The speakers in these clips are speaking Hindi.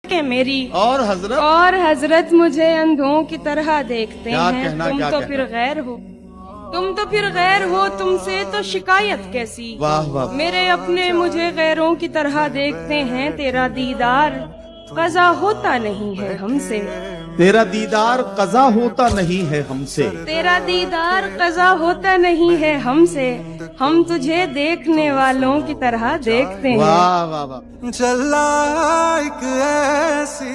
के मेरी और हजरत मुझे अंधों की तरह देखते हैं। तुम तो फिर गैर हो, तुमसे तो शिकायत कैसी। वाह वाह। मेरे अपने मुझे गैरों की तरह देखते हैं। तेरा दीदार कज़ा होता नहीं है हमसे। तेरा दीदार कज़ा होता नहीं है हमसे। तेरा दीदार कज़ा होता नहीं है हमसे। हम तुझे देखने वालों की तरह देखते हैं। वाह वाह वाह। चला एक ऐसी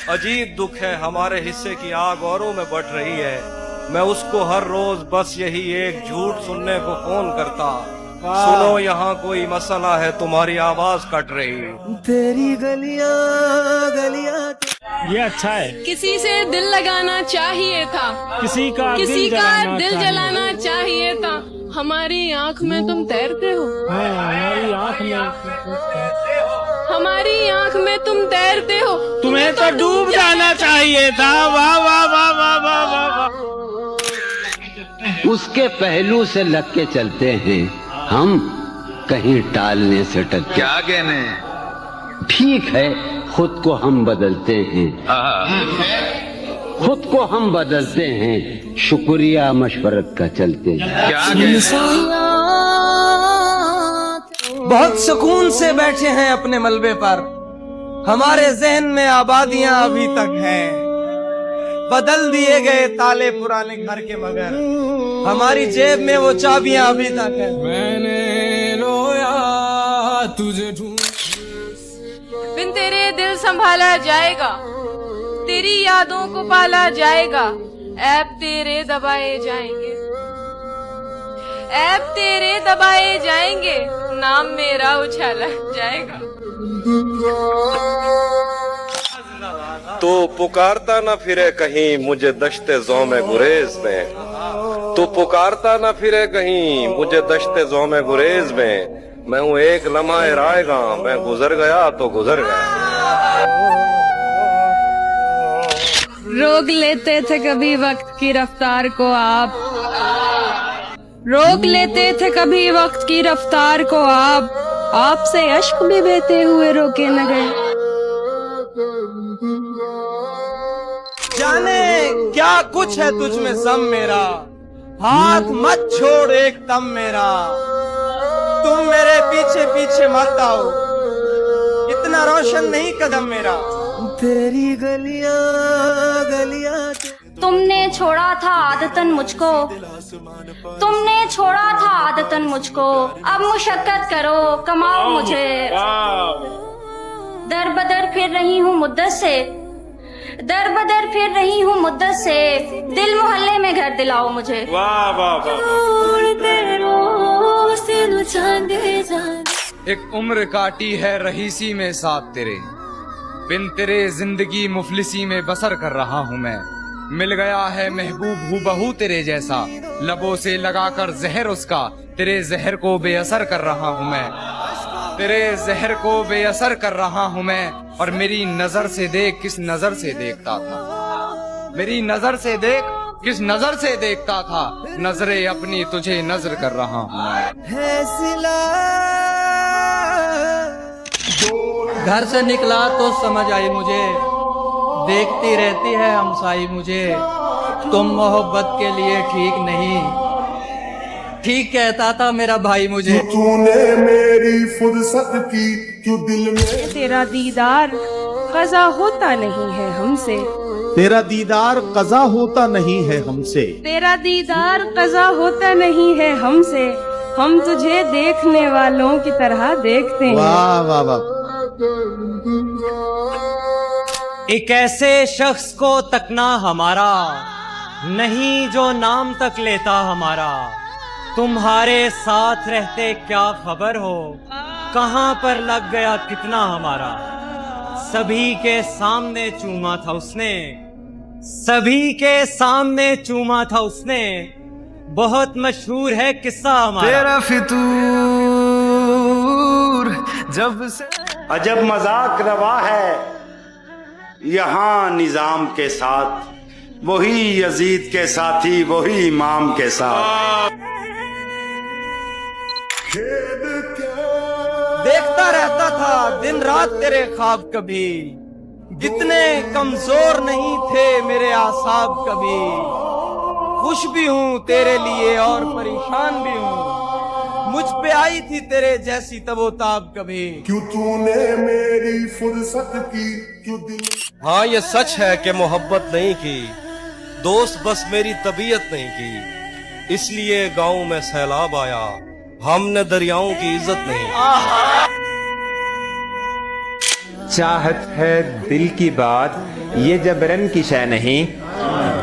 अजीब दुख है, हमारे हिस्से की आग औरों में बढ़ रही है। मैं उसको हर रोज बस यही एक झूठ सुनने को फोन करता। सुनो यहाँ कोई मसला है, तुम्हारी आवाज कट रही। तेरी गलियां ये अच्छा है। किसी से दिल लगाना चाहिए था, किसी का दिल जलाना चाहिए था। हमारी आँख में तुम तैरते हो, हमारी आँख में तुम तैरते हो। तुम्हें तो डूब जाना चाहिए था। वाह वाह वाह वाह वाह वाह वाह। उसके पहलू से लग के चलते हैं हम, कहीं टालने से टल। क्या कहने? ठीक है, खुद को हम बदलते हैं, खुद को हम बदलते हैं, शुक्रिया मशवरत का चलते हैं। क्या कहने? बहुत सुकून से बैठे हैं अपने मलबे पर। हमारे जहन में आबादियां अभी तक हैं। बदल दिए गए ताले पुराने घर के, मगर हमारी जेब में वो चाबियां अभी तक हैं। मैंने रोया तुझे ढूंढ। बिन तेरे दिल संभाला जाएगा, तेरी यादों को पाला जाएगा। ऐब तेरे दबाए जाएंगे, ऐब तेरे दबाए जाएंगे। नाम मेरा उछाला जाएगा। तो पुकारता न फिरे कहीं मुझे दश्ते ज़ौम गुरेज में। तो पुकारता न फिरे कहीं मुझे दश्ते ज़ौम गुरेज में। मैं हूँ एक लम्हा रायगा, मैं गुजर गया तो गुजर गया। रोक लेते थे कभी वक्त की रफ्तार को आप, रोक लेते थे कभी वक्त की रफ्तार को आप। आपसे अश्क भी बहते हुए रोके न गए। जाने क्या कुछ है तुझ में सम मेरा, हाथ मत छोड़ एक दम मेरा। तुम मेरे पीछे पीछे मत आओ, इतना रोशन नहीं कदम मेरा। तेरी गलियां तुमने छोड़ा था आदतन मुझको, तुमने छोड़ा था आदतन मुझको। अब मुशक्कत करो कमाओ मुझे। दर बदर फिर रही हूँ मुद्दत से, दर बदर फिर रही हूँ मुद्दत से। दिल मोहल्ले में घर दिलाओ मुझे। वाह वाह एक उम्र काटी है रहीसी में साथ तेरे, बिन तेरे जिंदगी मुफलिसी में बसर कर रहा हूँ मैं। मिल गया है महबूब हूबहू तेरे जैसा, लबों से लगाकर जहर उसका, तेरे जहर को बेअसर कर रहा हूँ मैं। तेरे जहर को बेअसर कर रहा हूँ मैं। और मेरी नजर से देख किस नजर से देखता था, मेरी नजर से देख किस नजर से देखता था। नजरे अपनी तुझे नजर कर रहा हूँ मैं। घर से निकला तो समझ आई मुझे, देखती रहती है हमसाई मुझे। तुम मोहब्बत के लिए ठीक नहीं, ठीक कहता था मेरा भाई मुझे। तूने मेरी फुर्सत की क्यों दिल में। तेरा दीदार कज़ा होता नहीं है हमसे। तेरा दीदार कज़ा होता नहीं है हमसे। तेरा दीदार कज़ा होता नहीं है हमसे। हम तुझे देखने वालों की तरह देखते हैं। वाह वाह वाह। एक ऐसे शख्स को तकना हमारा नहीं जो नाम तक लेता हमारा। तुम्हारे साथ रहते क्या खबर हो, कहाँ पर लग गया कितना हमारा। सभी के सामने चूमा था उसने, सभी के सामने चूमा था उसने। बहुत मशहूर है किस्सा हमारा। तेरा फितूर जब से अजब मजाक रवा है यहाँ निजाम के साथ, वही यजीद के साथी वही इमाम के साथ। देखता रहता था दिन रात तेरे ख्वाब कभी, इतने कमजोर नहीं थे मेरे आसाब कभी। खुश भी हूँ तेरे लिए और परेशान भी हूँ, मुझ पे आई थी तेरे जैसी तबोताब कभी। क्यों तूने मेरी फुर्सत की, क्यों दिल हाँ ये सच है कि मोहब्बत नहीं की, दोस्त बस मेरी तबीयत नहीं की, इसलिए गांव में सैलाब आया, हमने दरियाओं की इज्जत नहीं। चाहत है दिल की बात ये जबरन की शय नहीं,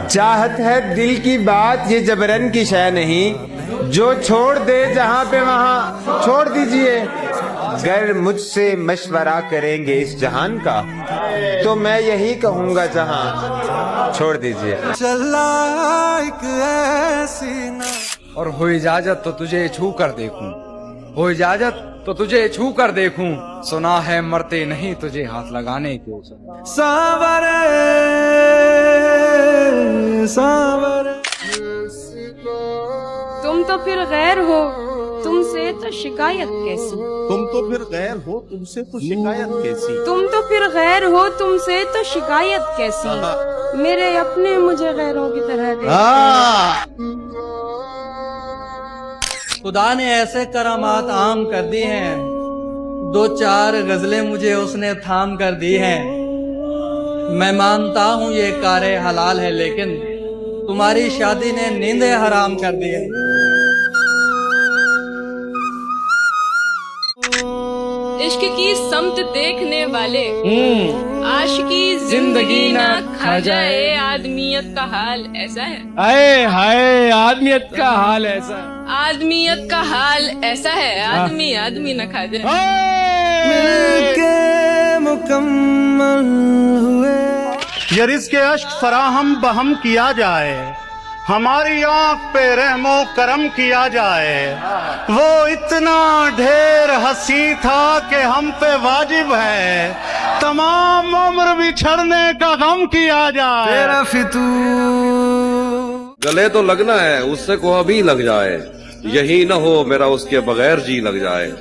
चाहत है दिल की बात ये जबरन की शय नहीं, जो छोड़ दे जहाँ पे वहाँ छोड़ दीजिए। गर मुझसे मशवरा करेंगे इस जहान का, तो मैं यही कहूँगा जहाँ छोड़ दीजिए। और हो इजाजत तो तुझे छू कर देखूं, हो इजाजत तो तुझे छू कर देखूं, सुना है मरते नहीं तुझे हाथ लगाने को। सावरे सावरे तुम तो फिर गैर हो, तुमसे तो शिकायत कैसी। तुम तो फिर गैर हो, तुमसे तो शिकायत कैसी। तुम तो फिर गैर हो, तुमसे तो शिकायत कैसी। मेरे अपने मुझे गैरों की तरह देखते। खुदा ने ऐसे करामात आम कर दी हैं, दो चार गजलें मुझे उसने थाम कर दी हैं। मैं मानता हूँ ये कारे हलाल है, लेकिन तुम्हारी शादी ने नींदें हराम कर दी है। इश्क की समत देखने वाले, आशिकी जिंदगी ना खा जाए, आदमियत का हाल ऐसा है। हाय हाय आदमियत का हाल ऐसा, आदमियत का हाल ऐसा है, आदमी आदमी न खा जाए। मिलके मुकम्मल हुए ये रिज़्क़ अश्क फराहम बहम किया जाए, हमारी आंख पे रहमो करम किया जाए। वो इतना ढेर हंसी था कि हम पे वाजिब है, तमाम उम्र बिछड़ने का गम किया जाए। तेरा फितूर गले तो लगना है, उससे को अभी लग जाए, यही न हो मेरा उसके बगैर जी लग जाए।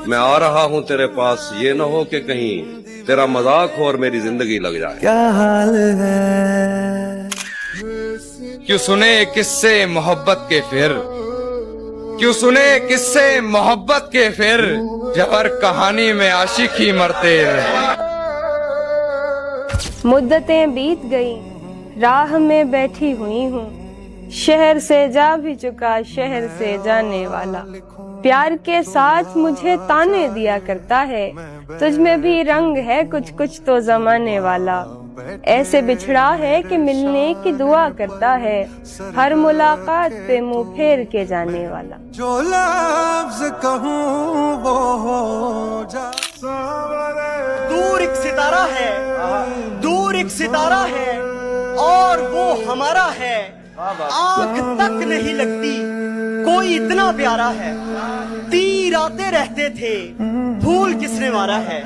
मैं आ रहा हूँ तेरे पास, ये न हो कि कहीं तेरा मजाक हो और मेरी जिंदगी लग जाए। क्या हाल है। क्यों सुने किस्से मोहब्बत के फिर, क्यों सुने किस्से मोहब्बत के फिर, जबर कहानी में आशिकी मरते। मुद्दतें बीत गई, राह में बैठी हुई हूँ, शहर से जा भी चुका शहर से जाने वाला। प्यार के साथ मुझे ताने दिया करता है, तुझ में भी रंग है कुछ कुछ तो जमाने वाला। ऐसे बिछड़ा है कि मिलने की दुआ करता है, हर मुलाकात पे मुंह फेर के जाने वाला। जो लफ्ज़ कहूँ वो हो जा। दूर एक सितारा है, दूर एक सितारा है, और वो हमारा है। आंख तक नहीं लगती कोई इतना प्यारा है, तीर आते रहते थे भूल किसने मारा है।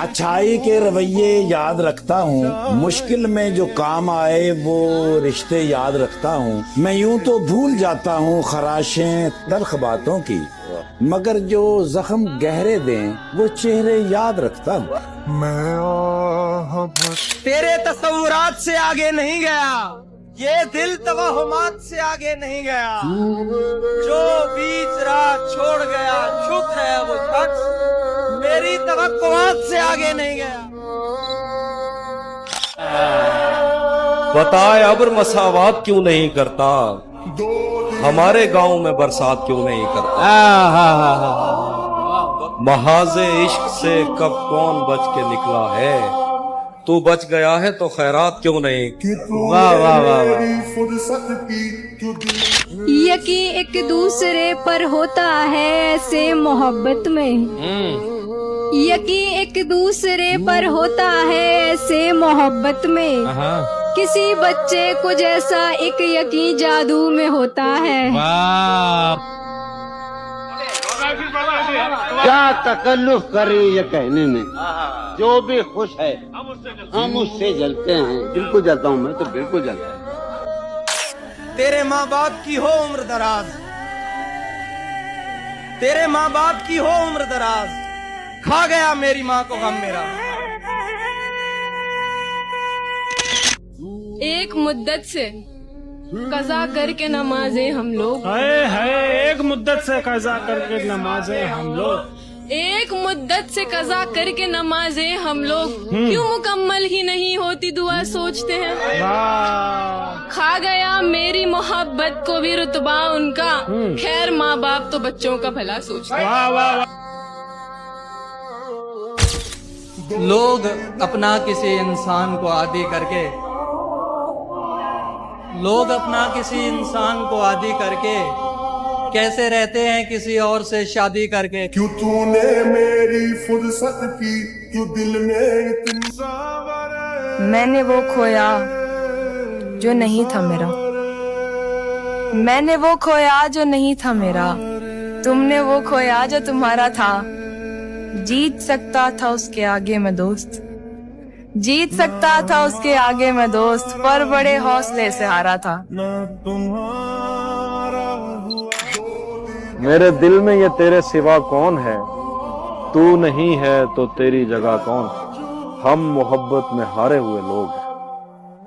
अच्छाई के रवैये याद रखता हूँ, मुश्किल में जो काम आए वो रिश्ते याद रखता हूँ। मैं यूं तो भूल जाता हूँ खराशें तल्ख बातों की, मगर जो जख्म गहरे दें वो चेहरे याद रखता हूँ। तेरे तस्वुरात से आगे नहीं गया, ये दिल तवहुमात से आगे नहीं गया। जो बीच राह छोड़ गया शुक्र है वो शख्स, मेरी तवक्कुआत से आगे नहीं गया। बताए अब्र मसावात क्यों नहीं करता, हमारे गांव में बरसात क्यों नहीं करता। महाज़े इश्क से कब कौन बच के निकला है, तू बच गया है तो खैरात क्यों नहीं। वाह वाह वाह वाह। फुर्सत की क्यों यकीन एक दूसरे पर होता है ऐसे मोहब्बत में, यकीन एक दूसरे पर होता है ऐसे मोहब्बत में। किसी बच्चे को जैसा एक यकीन जादू में होता है। क्या तकल्लुफ करे ये कहने में, जो भी खुश है हम उससे जलते हैं। बिल्कुल जलता हूँ मैं तो, बिल्कुल जलता हूँ। तेरे माँ बाप की हो उम्र दराज, तेरे माँ बाप की हो उम्र दराज, खा गया मेरी माँ को गम मेरा। एक मुद्दत से कज़ा करके नमाजें हम लोग, एक मुद्दत से कज़ा करके नमाजें हम लोग, एक मुद्दत से कज़ा करके नमाजें हम लोग, क्यों मुकम्मल ही नहीं होती दुआ सोचते हैं। खा गया मेरी मोहब्बत को भी रुतबा उनका, खैर माँ बाप तो बच्चों का भला सोचते हैं। लोग अपना किसी इंसान को आदी करके, लोग अपना किसी इंसान को आदी करके कैसे रहते हैं किसी और से शादी करके। क्यों तूने मेरी फुर्सत की, क्यों दिल में इतनी। मैंने वो खोया जो नहीं था मेरा, मैंने वो खोया जो नहीं था मेरा, तुमने वो खोया जो तुम्हारा था। जीत सकता था उसके आगे मैं दोस्त, जीत सकता था उसके आगे मैं दोस्त, पर बड़े हौसले से हारा था। मेरे दिल में ये तेरे सिवा कौन है, तू नहीं है तो तेरी जगह कौन। हम मोहब्बत में हारे हुए लोग हैं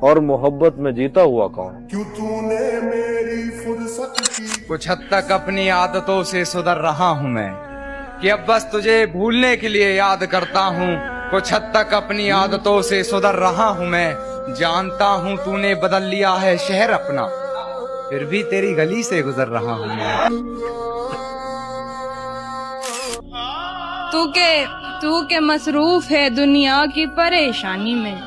और मोहब्बत में जीता हुआ कौन। क्यों तूने मेरी फुर्सत की। कुछ हद तक अपनी आदतों से सुधर रहा हूँ मैं, कि अब बस तुझे भूलने के लिए याद करता हूँ। कुछ हद तक अपनी आदतों से सुधर रहा हूँ मैं, जानता हूँ तूने बदल लिया है शहर अपना, फिर भी तेरी गली से गुजर रहा हूँ मैं। तू के मसरूफ है दुनिया की परेशानी में,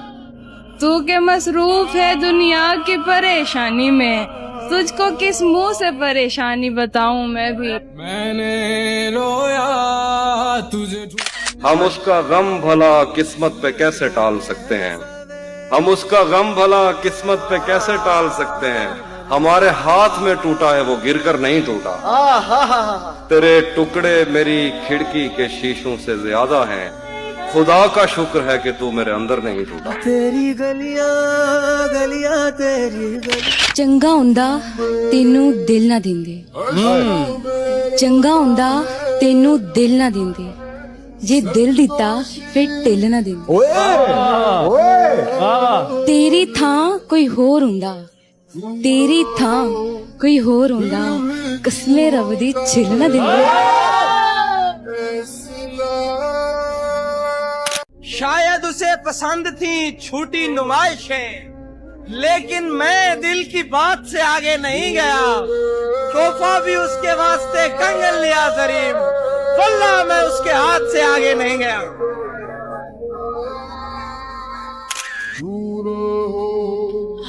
तू के मसरूफ है दुनिया की परेशानी में, तुझको किस मुंह से परेशानी बताऊं मैं भी। मैंने रोया तुझे, हम उसका गम भला किस्मत पे कैसे टाल सकते हैं, हम उसका गम भला किस्मत पे कैसे टाल सकते हैं। हमारे हाथ में टूटा है वो गिरकर नहीं टूटा। तेरे टुकड़े मेरी खिड़की के शीशों से ज्यादा हैं, खुदा का शुक्र है कि तू मेरे अंदर नहीं टूटा। तेरी गलियां गलियां तेरी गलियां। चंगा हुंदा तेनू दिल ना दिंदे, चंगा हुंदा तेनू दिल ना दिंदे, जे दिल दिता फिर ढिल ना दिंदे। तेरी थां कोई होर हुंदा, तेरी थां कोई होर हुंदा, कसमे रब दी छिल ना दिंदे। शायद उसे पसंद थी छोटी नुमाइशें, लेकिन मैं दिल की बात से आगे नहीं गया। तोहफा भी उसके वास्ते कंगन लिया जरीब, वल्लाह मैं उसके हाथ से आगे नहीं गया।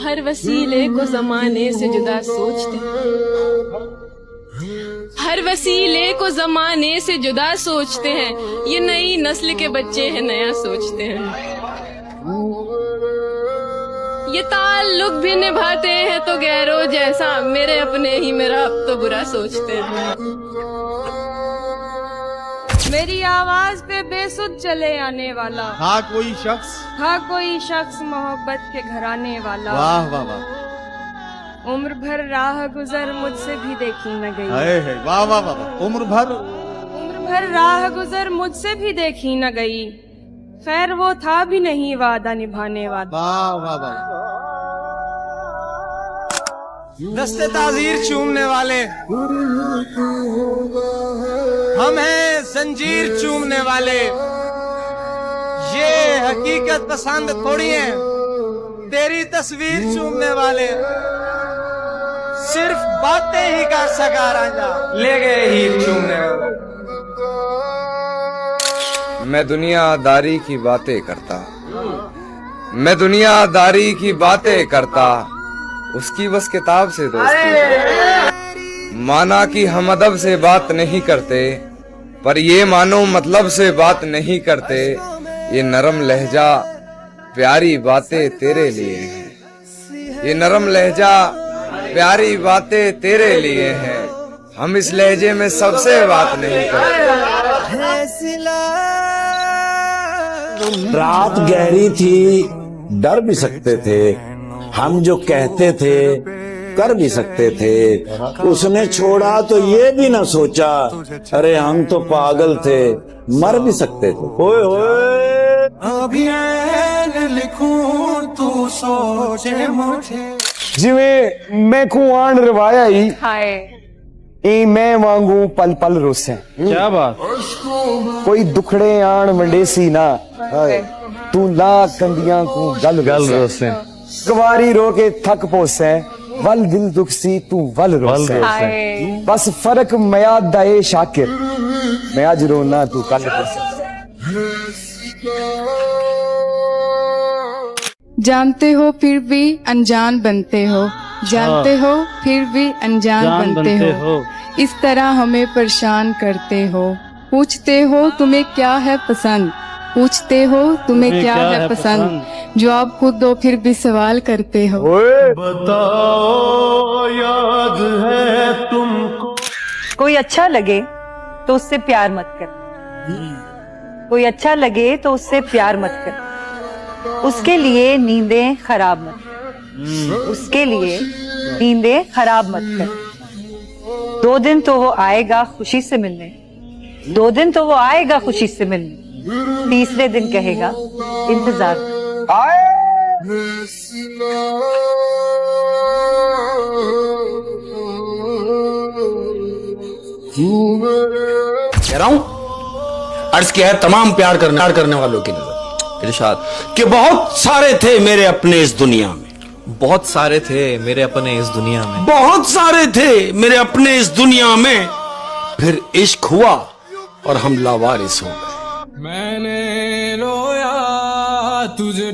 हर वसीले को जमाने से जुदा सोचते हैं, हर वसीले को जमाने से जुदा सोचते हैं, ये नई नस्ल के बच्चे हैं नया सोचते हैं। ये ताल्लुक भी निभाते हैं तो गैरों जैसा, मेरे अपने ही मेरा अब तो बुरा सोचते हैं। मेरी आवाज पे बेसुध चले आने वाला था कोई शख्स, था कोई शख्स मोहब्बत के घराने वाला। वाह वाह वाह। उम्र भर राह गुजर मुझसे भी देखी न गई, वाह वाह वाह। उम्र भर राह गुजर मुझसे भी देखी न गई, खैर वो था भी नहीं वादा निभाने वाला। वाह वाह वाह। दस्ते ताजीर चूमने वाले हम हैं, जंजीर चूमने वाले। ये हकीकत पसंद थोड़ी है, तेरी तस्वीर चूमने वाले। सिर्फ बातें ही कर सका राजा, ले गए हीर चूमने वाले। मैं दुनियादारी की बातें करता, मैं दुनियादारी की बातें करता, उसकी बस किताब से दोस्ती। माना कि हम अदब से बात नहीं करते, पर ये मानो मतलब से बात नहीं करते। ये नरम लहजा प्यारी बातें तेरे लिए हैं, ये नरम लहजा प्यारी बातें तेरे लिए हैं। हम इस लहजे में सबसे बात नहीं करते। रात गहरी थी, डर भी सकते थे। हम जो कहते थे कर भी सकते थे। उसने छोड़ा तो ये भी ना सोचा, अरे हम तो पागल थे, मर भी सकते थे। ओए ओए जिਵੇਂ मैं कुआन रवाया ही हाय ए मैं वांगू पल पल रोसे। क्या बात। कोई दुखड़े आन वंडेसी ना, तू ला कंदियां को गल गल रोसे। गवारी रो के थक पोसे, वल दिल दुख सी तू वल रोसे। बस फर्क मयाद दा ए शाकिर, मैं आज रोना तू कल रोसे। जानते हो फिर भी अनजान बनते हो, जानते हो फिर भी अनजान बनते हो, इस तरह हमें परेशान करते हो। पूछते हो तुम्हें क्या है पसंद, पूछते हो तुम्हें क्या है पसंद, जवाब खुद दो फिर भी सवाल करते हो। बताओ याद है तुमको। कोई अच्छा लगे तो उससे प्यार मत कर, कोई अच्छा लगे तो उससे प्यार मत कर, उसके लिए नींदें खराब मत कर, उसके लिए नींदें खराब मत कर। 2 दिन तो वो आएगा खुशी से मिलने, 2 दिन तो वो आएगा खुशी से मिलने, तीसरे दिन कहेगा इंतजार। कह रहा हूं अर्ज किया है तमाम प्यार करने वालों की नजर। इरशाद कि बहुत सारे थे मेरे अपने इस दुनिया में, बहुत सारे थे मेरे अपने इस दुनिया में, बहुत सारे थे मेरे अपने इस दुनिया में, फिर इश्क हुआ और हम लावारिस हो गए। मैंने रोया तुझे